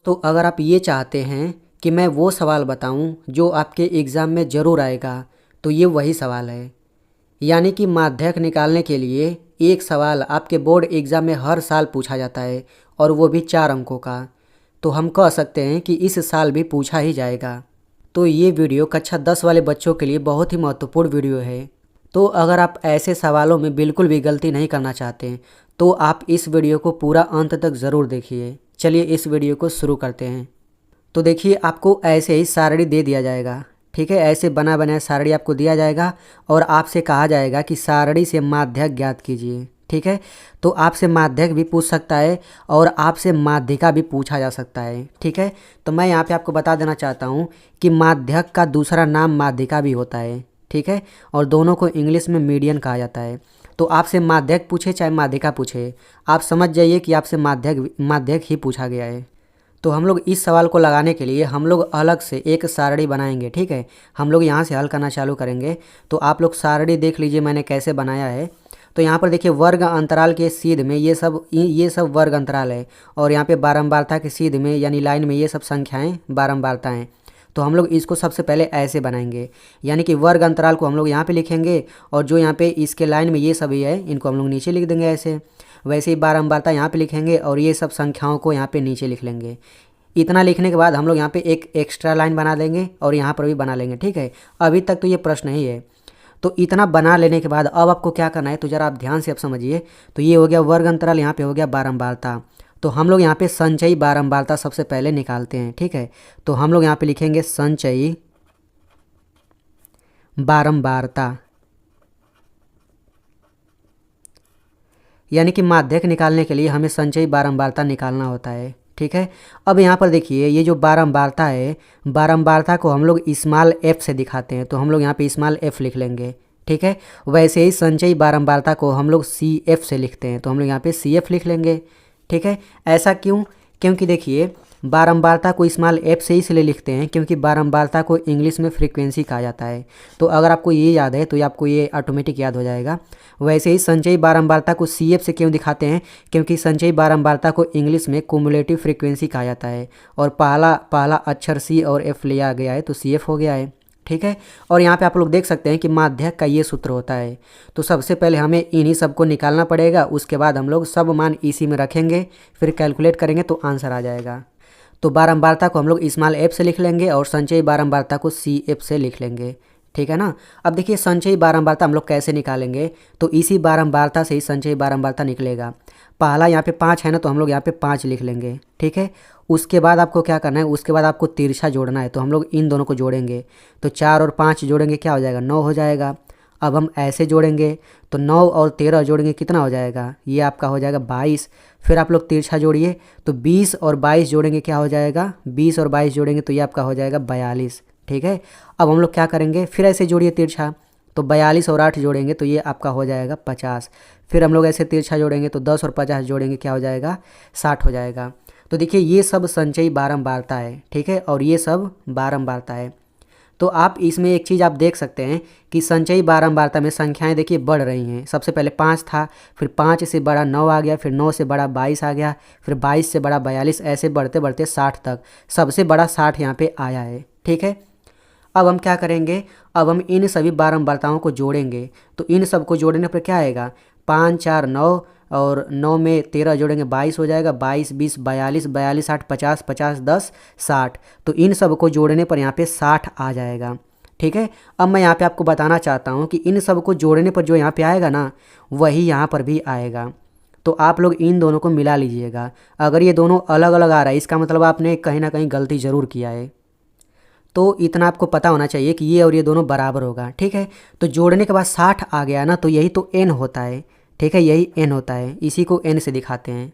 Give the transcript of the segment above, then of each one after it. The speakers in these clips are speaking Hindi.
तो अगर आप ये चाहते हैं कि मैं वो सवाल बताऊं जो आपके एग्ज़ाम में ज़रूर आएगा, तो ये वही सवाल है। यानी कि माध्यक निकालने के लिए एक सवाल आपके बोर्ड एग्ज़ाम में हर साल पूछा जाता है, और वो भी 4 अंकों का। तो हम कह सकते हैं कि इस साल भी पूछा ही जाएगा। तो ये वीडियो कक्षा 10 वाले बच्चों के लिए बहुत ही महत्वपूर्ण वीडियो है। तो अगर आप ऐसे सवालों में बिल्कुल भी गलती नहीं करना चाहते, तो आप इस वीडियो को पूरा अंत तक ज़रूर देखिए। चलिए इस वीडियो को शुरू करते हैं। तो देखिए, आपको ऐसे ही सारणी दे दिया जाएगा, ठीक है। ऐसे बना बनाया सारणी आपको दिया जाएगा और आपसे कहा जाएगा कि सारणी से माध्यक ज्ञात कीजिए, ठीक है। तो आपसे माध्यक भी पूछ सकता है और आपसे माध्यिका भी पूछा जा सकता है, ठीक है। तो मैं यहाँ पे आपको बता देना चाहता हूँ कि माध्यक का दूसरा नाम माध्यिका भी होता है, ठीक है। और दोनों को इंग्लिश में मीडियन कहा जाता है। तो आपसे माध्यक पूछे चाहे माध्यिका पूछे, आप समझ जाइए कि आपसे माध्यक ही पूछा गया है। तो हम लोग इस सवाल को लगाने के लिए हम लोग अलग से एक सारणी बनाएंगे, ठीक है। हम लोग यहाँ से हल करना चालू करेंगे। तो आप लोग सारणी देख लीजिए मैंने कैसे बनाया है। तो यहाँ पर देखिए, वर्ग अंतराल के सीध में ये सब वर्ग अंतराल है, और यहाँ पे बारंबारता के सीध में यानी लाइन में ये सब संख्याएँ बारंबारता हैं। तो हम लोग इसको सबसे पहले ऐसे बनाएंगे, यानी कि वर्ग अंतराल को हम लोग यहाँ पे लिखेंगे, और जो यहाँ पे इसके लाइन में ये सभी है इनको हम लोग नीचे लिख देंगे ऐसे। वैसे ही बारंबारता यहाँ पे लिखेंगे और ये सब संख्याओं को यहाँ पे नीचे लिख लेंगे। इतना लिखने के बाद हम लोग यहाँ पे एक एक्स्ट्रा लाइन बना देंगे और यहाँ पर भी बना लेंगे, ठीक है। अभी तक तो ये प्रश्न ही है। तो इतना बना लेने के बाद अब आपको क्या करना है, तो ज़रा आप ध्यान से आप समझिए। तो ये हो गया वर्ग अंतराल, यहाँ पे हो गया बारंबारता। तो हम लोग यहाँ पे संचयी बारंबारता सबसे पहले निकालते हैं, ठीक है। तो हम लोग यहाँ पे लिखेंगे संचयी बारंबारता, यानी कि माध्यक निकालने के लिए हमें संचयी बारंबारता निकालना होता है, ठीक है। अब यहाँ पर देखिए, ये जो बारंबारता है, बारंबारता को हम लोग स्मॉल एफ से दिखाते हैं। तो हम लोग यहाँ पे स्मॉल एफ लिख लेंगे, ठीक है। वैसे ही संचयी बारंबारता को हम लोग सी एफ से लिखते हैं। तो हम लोग यहाँ पे सी एफ लिख लेंगे, ठीक है। ऐसा क्यों? क्योंकि देखिए, बारंबारता को स्मॉल एफ से इसलिए लिखते हैं क्योंकि बारंबारता को इंग्लिश में फ्रीक्वेंसी कहा जाता है। तो अगर आपको ये याद है तो आपको ये ऑटोमेटिक याद हो जाएगा। वैसे ही संचयी बारंबारता को सी एफ से क्यों दिखाते हैं? क्योंकि संचयी बारंबारता को इंग्लिश में कुमुलेटिव फ्रीक्वेंसी कहा जाता है, और पहला अक्षर सी और एफ लिया गया है तो सी एफ हो गया है, ठीक है। और यहाँ पे आप लोग देख सकते हैं कि माध्यक का ये सूत्र होता है। तो सबसे पहले हमें इन्हीं सब को निकालना पड़ेगा, उसके बाद हम लोग सब मान इसी में रखेंगे, फिर कैलकुलेट करेंगे तो आंसर आ जाएगा। तो बारंबारता को हम लोग स्मॉल एफ से लिख लेंगे और संचयी बारंबारता को सी एफ से लिख लेंगे, ठीक है ना। अब देखिए, संचयी बारंबारता हम लोग कैसे निकालेंगे, तो इसी बारंबारता से ही संचयी बारंबारता निकलेगा। पहला यहाँ पे 5 है ना, तो हम लोग यहाँ पे 5 लिख लेंगे, ठीक है। उसके बाद आपको क्या करना है, उसके बाद आपको तिरछा जोड़ना है। तो हम लोग इन दोनों को जोड़ेंगे, तो 4 और 5 जोड़ेंगे क्या हो जाएगा, 9 हो जाएगा। अब हम ऐसे जोड़ेंगे तो 9 और 13 जोड़ेंगे कितना हो जाएगा, ये आपका हो जाएगा 22। फिर आप लोग तिरछा जोड़िए, तो 20 और 22 जोड़ेंगे क्या हो जाएगा, 20 और 22 जोड़ेंगे तो ये आपका हो जाएगा 42, ठीक है। अब हम लोग क्या करेंगे, फिर ऐसे जोड़िए तिरछा, तो 42 और 8 जोड़ेंगे तो ये आपका हो जाएगा 50। फिर हम लोग ऐसे तिरछा जोड़ेंगे तो 10 और 50 जोड़ेंगे क्या हो जाएगा, 60 हो जाएगा। तो देखिए, ये सब संचयी बारंबारता है, ठीक है, और ये सब बारंबारता है। तो आप इसमें एक चीज़ आप देख सकते हैं कि संचयी बारंबारता में संख्याएं देखिए बढ़ रही हैं। सबसे पहले 5 था, फिर 5 से बड़ा 9 आ गया, फिर 9 से बड़ा 22 आ गया, फिर 22 से बड़ा 42, ऐसे बढ़ते बढ़ते 60 तक। सबसे बड़ा 60 यहाँ पे आया है, ठीक है। अब हम क्या करेंगे, अब हम इन सभी बारंबारताओं को जोड़ेंगे। तो इन सब को जोड़ने पर क्या आएगा, 5 4 9, और 9 में 13 जोड़ेंगे 22 हो जाएगा, 22 20 42, 42 8 50, 50 10 60। तो इन सब को जोड़ने पर यहाँ पे 60 आ जाएगा, ठीक है। अब मैं यहाँ पे आपको बताना चाहता हूँ कि इन सब को जोड़ने पर जो यहाँ पे आएगा ना, वही यहाँ पर भी आएगा। तो आप लोग इन दोनों को मिला लीजिएगा। अगर ये दोनों अलग अलग आ रहा है, इसका मतलब आपने कहीं ना कहीं गलती ज़रूर किया है। तो इतना आपको पता होना चाहिए कि ये और ये दोनों बराबर होगा, ठीक है। तो जोड़ने के बाद 60 आ गया ना, तो यही तो n होता है, ठीक है, यही n होता है, इसी को n से दिखाते हैं।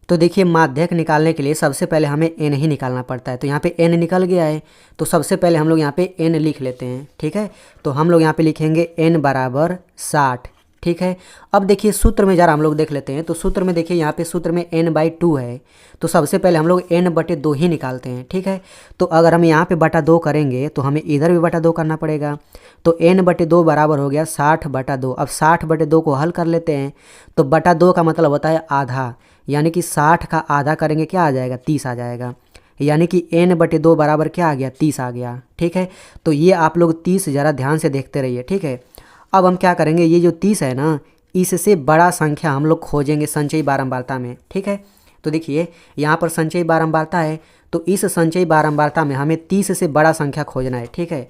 तो देखिए, माध्यक निकालने के लिए सबसे पहले हमें n ही निकालना पड़ता है। तो यहाँ पे n निकल गया है, तो सबसे पहले हम लोग यहाँ पे n लिख लेते हैं, ठीक है। तो हम लोग यहाँ पे लिखेंगे n बराबर 60, ठीक है। अब देखिए, सूत्र में ज़रा हम लोग देख लेते हैं। तो सूत्र में देखिए, यहाँ पे सूत्र में n/2 है। तो सबसे पहले हम लोग n/2 ही निकालते हैं, ठीक है। तो अगर हम यहाँ पे बटा 2 करेंगे तो हमें इधर भी बटा 2 करना पड़ेगा। तो n/2 बराबर हो गया 60/2। अब 60/2 को हल कर लेते हैं। तो बटा 2 का मतलब होता है आधा, यानी कि 60 का आधा करेंगे क्या आ जाएगा, 30 आ जाएगा। यानी कि n/2 बराबर क्या आ गया, 30 आ गया। ठीक है, तो ये आप लोग 30 ज़रा ध्यान से देखते रहिए। ठीक है, अब हम क्या करेंगे, ये जो 30 है ना, इससे बड़ा संख्या हम लोग खोजेंगे संचयी बारंबारता में। ठीक है, तो देखिए यहाँ पर संचयी बारंबारता है, तो इस संचयी बारंबारता में हमें 30 से बड़ा संख्या खोजना है। ठीक है,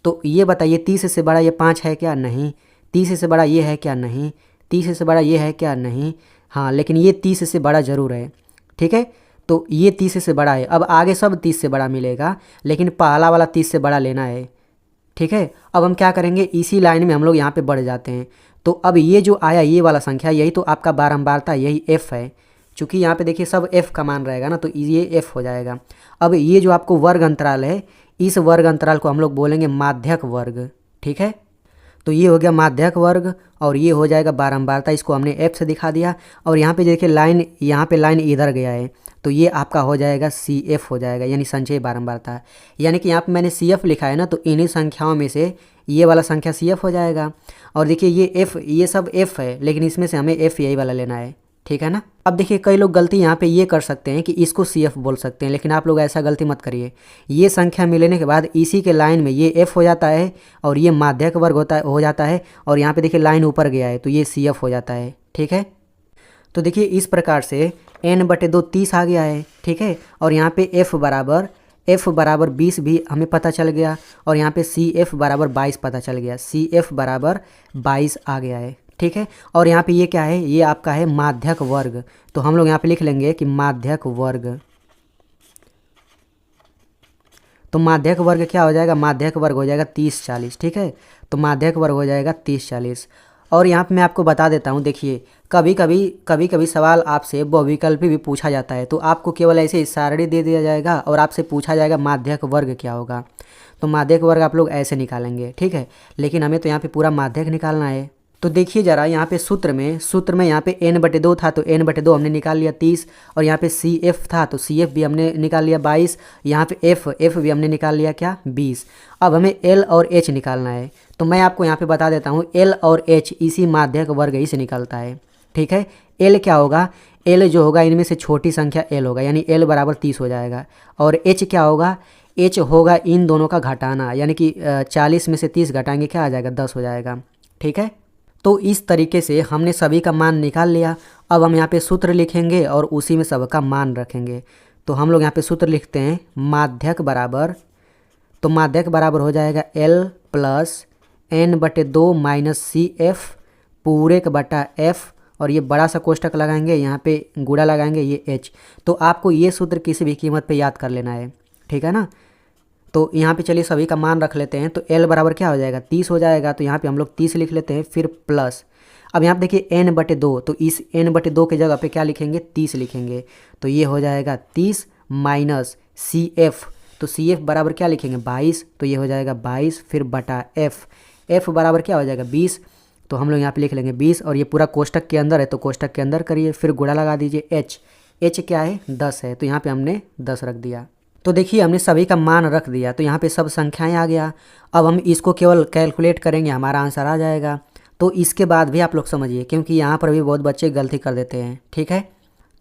तो ये बताइए 30 से बड़ा ये 5 है क्या, नहीं। 30 से बड़ा ये है क्या, नहीं। 30 से बड़ा ये है क्या, नहीं। हाँ, लेकिन ये 30 से बड़ा ज़रूर है। ठीक है, तो ये 30 से बड़ा है। अब आगे सब 30 से बड़ा मिलेगा, लेकिन पहला वाला 30 से बड़ा लेना है। ठीक है, अब हम क्या करेंगे, इसी लाइन में हम लोग यहाँ पे बढ़ जाते हैं। तो अब ये जो आया ये वाला संख्या, यही तो आपका बारंबारता, यही f है। चूँकि यहाँ पे देखिए सब f का मान रहेगा ना, तो ये f हो जाएगा। अब ये जो आपको वर्ग अंतराल है, इस वर्ग अंतराल को हम लोग बोलेंगे माध्यक वर्ग। ठीक है, तो ये हो गया माध्यक वर्ग और ये हो जाएगा बारंबारता, इसको हमने f से दिखा दिया। और यहाँ पे देखिए लाइन, यहाँ पे लाइन इधर गया है, तो ये आपका हो जाएगा CF हो जाएगा, यानी संचयी बारंबारता। यानी कि यहाँ पे मैंने CF लिखा है ना, तो इन्हीं संख्याओं में से ये वाला संख्या CF हो जाएगा। और देखिए ये f, ये सब f है, लेकिन इसमें से हमें f यही वाला लेना है। ठीक है ना। अब देखिए कई लोग गलती यहाँ पे ये कर सकते हैं कि इसको CF बोल सकते हैं, लेकिन आप लोग ऐसा गलती मत करिए। ये संख्या मिलने के बाद इसी के लाइन में ये f हो जाता है और ये माध्यक वर्ग हो जाता है, और यहाँ पे देखिए लाइन ऊपर गया है, तो ये CF हो जाता है। ठीक है, तो देखिए इस प्रकार से n/2 30 आ गया है। ठीक है, और यहाँ पे f बराबर 20 भी हमें पता चल गया, और यहाँ पे CF बराबर 22 पता चल गया। CF बराबर 22 आ गया है। ठीक है, और यहाँ पे ये क्या है, ये आपका है माध्यक वर्ग, तो हम लोग यहाँ पे लिख लेंगे कि माध्यक वर्ग। तो माध्यक वर्ग क्या हो जाएगा, माध्यक वर्ग हो जाएगा 30-40। ठीक है, तो माध्यक वर्ग हो जाएगा 30-40। और यहाँ पे मैं आपको बता देता हूँ, देखिए कभी कभी सवाल आपसे बहुविकल्पी भी पूछा जाता है, तो आपको केवल ऐसे सारणी दे दिया जाएगा और आपसे पूछा जाएगा माध्यक वर्ग क्या होगा। तो माध्यक वर्ग आप लोग ऐसे निकालेंगे। ठीक है, लेकिन हमें तो यहाँ पे पूरा माध्यक निकालना है। तो देखिए ज़रा यहाँ पे सूत्र में यहाँ पे n/2 था, तो n/2 हमने निकाल लिया 30, और यहाँ पे CF था, तो CF भी हमने निकाल लिया 22। यहाँ पे f भी हमने निकाल लिया क्या, 20। अब हमें L और H निकालना है, तो मैं आपको यहाँ पे बता देता हूँ, L और H इसी माध्यक वर्ग ही से निकलता है। ठीक है, L क्या होगा, L जो होगा इनमें से छोटी संख्या L होगा, यानी L बराबर 30 हो जाएगा। और H क्या होगा, H होगा इन दोनों का घटाना, यानी कि 40 में से 30 घटाएंगे क्या आ जाएगा, 10 हो जाएगा। ठीक है, तो इस तरीके से हमने सभी का मान निकाल लिया। अब हम यहाँ पे सूत्र लिखेंगे और उसी में सबका मान रखेंगे। तो हम लोग यहाँ पे सूत्र लिखते हैं, माध्यक बराबर, तो माध्यक बराबर हो जाएगा L plus n/2 minus CF पूरे का बटा F, और ये बड़ा सा कोष्टक लगाएंगे, यहाँ पे गुणा लगाएंगे, ये H। तो आपको ये सूत्र किसी भी कीमत पे याद कर लेना है। ठीक है ना। तो यहाँ पे चलिए सभी का मान रख लेते हैं, तो L बराबर क्या हो जाएगा, 30 हो जाएगा, तो यहाँ पे हम लोग 30 लिख लेते हैं, फिर प्लस। अब यहाँ पे देखिए n/2, तो इस n/2 के जगह पे क्या लिखेंगे, 30 लिखेंगे, तो ये हो जाएगा 30 माइनस CF, तो CF बराबर क्या लिखेंगे, 22, तो ये हो जाएगा 22, फिर बटा F बराबर क्या हो जाएगा, 20, तो हम लोग यहाँ पे लिख लेंगे 20, और ये पूरा कोष्टक के अंदर है, तो कोष्टक के अंदर करिए, फिर गुणा लगा दीजिए। H क्या है, 10 है, तो यहाँ पे हमने 10 रख दिया। तो देखिए हमने सभी का मान रख दिया, तो यहाँ पे सब संख्याएं आ गया। अब हम इसको केवल कैलकुलेट करेंगे, हमारा आंसर आ जाएगा। तो इसके बाद भी आप लोग समझिए, क्योंकि यहाँ पर भी बहुत बच्चे गलती कर देते हैं। ठीक है,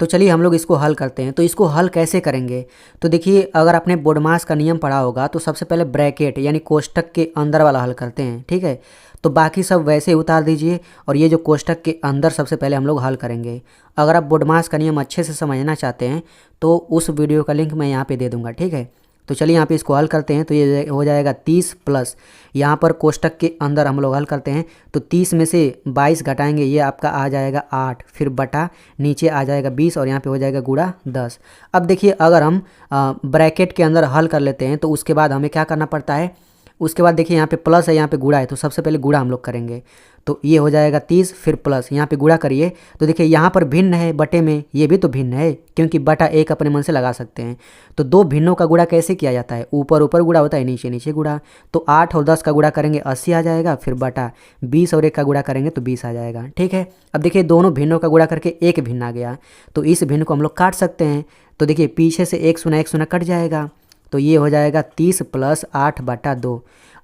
तो चलिए हम लोग इसको हल करते हैं। तो इसको हल कैसे करेंगे, तो देखिए अगर आपने बोडमास का नियम पढ़ा होगा, तो सबसे पहले ब्रैकेट यानी कोष्टक के अंदर वाला हल करते हैं। ठीक है, तो बाकी सब वैसे ही उतार दीजिए, और ये जो कोष्टक के अंदर सबसे पहले हम लोग हल करेंगे। अगर आप बोडमास का नियम अच्छे से समझना चाहते हैं, तो उस वीडियो का लिंक मैं यहाँ पे दे दूँगा। ठीक है, तो चलिए यहाँ पे इसको हल करते हैं। तो ये हो जाएगा 30 प्लस, यहाँ पर कोष्टक के अंदर हम लोग हल करते हैं, तो 30 में से 22 घटाएंगे, ये आपका आ जाएगा 8, फिर बटा नीचे आ जाएगा 20, और यहाँ पे हो जाएगा गुणा 10। अब देखिए अगर हम ब्रैकेट के अंदर हल कर लेते हैं, तो उसके बाद हमें क्या करना पड़ता है, उसके बाद देखिए यहाँ पे प्लस है, यहाँ पे गुणा है, तो सबसे पहले गुणा हम लोग करेंगे। तो ये हो जाएगा 30, फिर प्लस, यहाँ पे गुणा करिए, तो देखिए यहाँ पर भिन्न है बटे में, ये भी तो भिन्न है, क्योंकि बटा एक अपने मन से लगा सकते हैं। तो दो भिन्नों का गुणा कैसे किया जाता है, ऊपर ऊपर गुणा होता है, नीचे नीचे गुणा। तो 8 और 10 का गुणा करेंगे 80 आ जाएगा, फिर बटा 20 और 1 का गुणा करेंगे तो 20 आ जाएगा। ठीक है, अब देखिए दोनों भिन्नों का गुणा करके एक भिन्न आ गया, तो इस भिन्न को हम लोग काट सकते हैं। तो देखिए पीछे से 1 0 कट जाएगा, तो ये हो जाएगा 30 प्लस 8/2।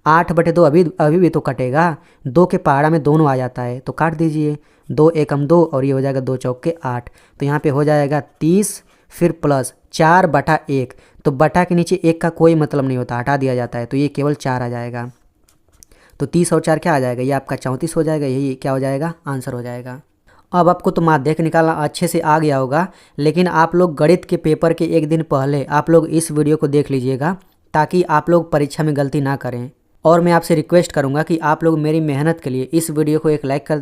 8/2 अभी भी तो कटेगा, 2 के पहाड़ा में दोनों आ जाता है, तो काट दीजिए, 2 एकम 2, और ये हो जाएगा 2 चौके 8। तो यहाँ पे हो जाएगा 30, फिर प्लस 4/1, तो बटा के नीचे 1 का कोई मतलब नहीं होता, हटा दिया जाता है, तो ये केवल 4 आ जाएगा। तो 30 और 4 क्या आ जाएगा, ये आपका 34 हो जाएगा, यही क्या हो जाएगा, आंसर हो जाएगा। अब आपको तो माध्यक निकालना अच्छे से आ गया होगा, लेकिन आप लोग गणित के पेपर के एक दिन पहले आप लोग इस वीडियो को देख लीजिएगा, ताकि आप लोग परीक्षा में गलती ना करें। और मैं आपसे रिक्वेस्ट करूंगा कि आप लोग मेरी मेहनत के लिए इस वीडियो को एक लाइक कर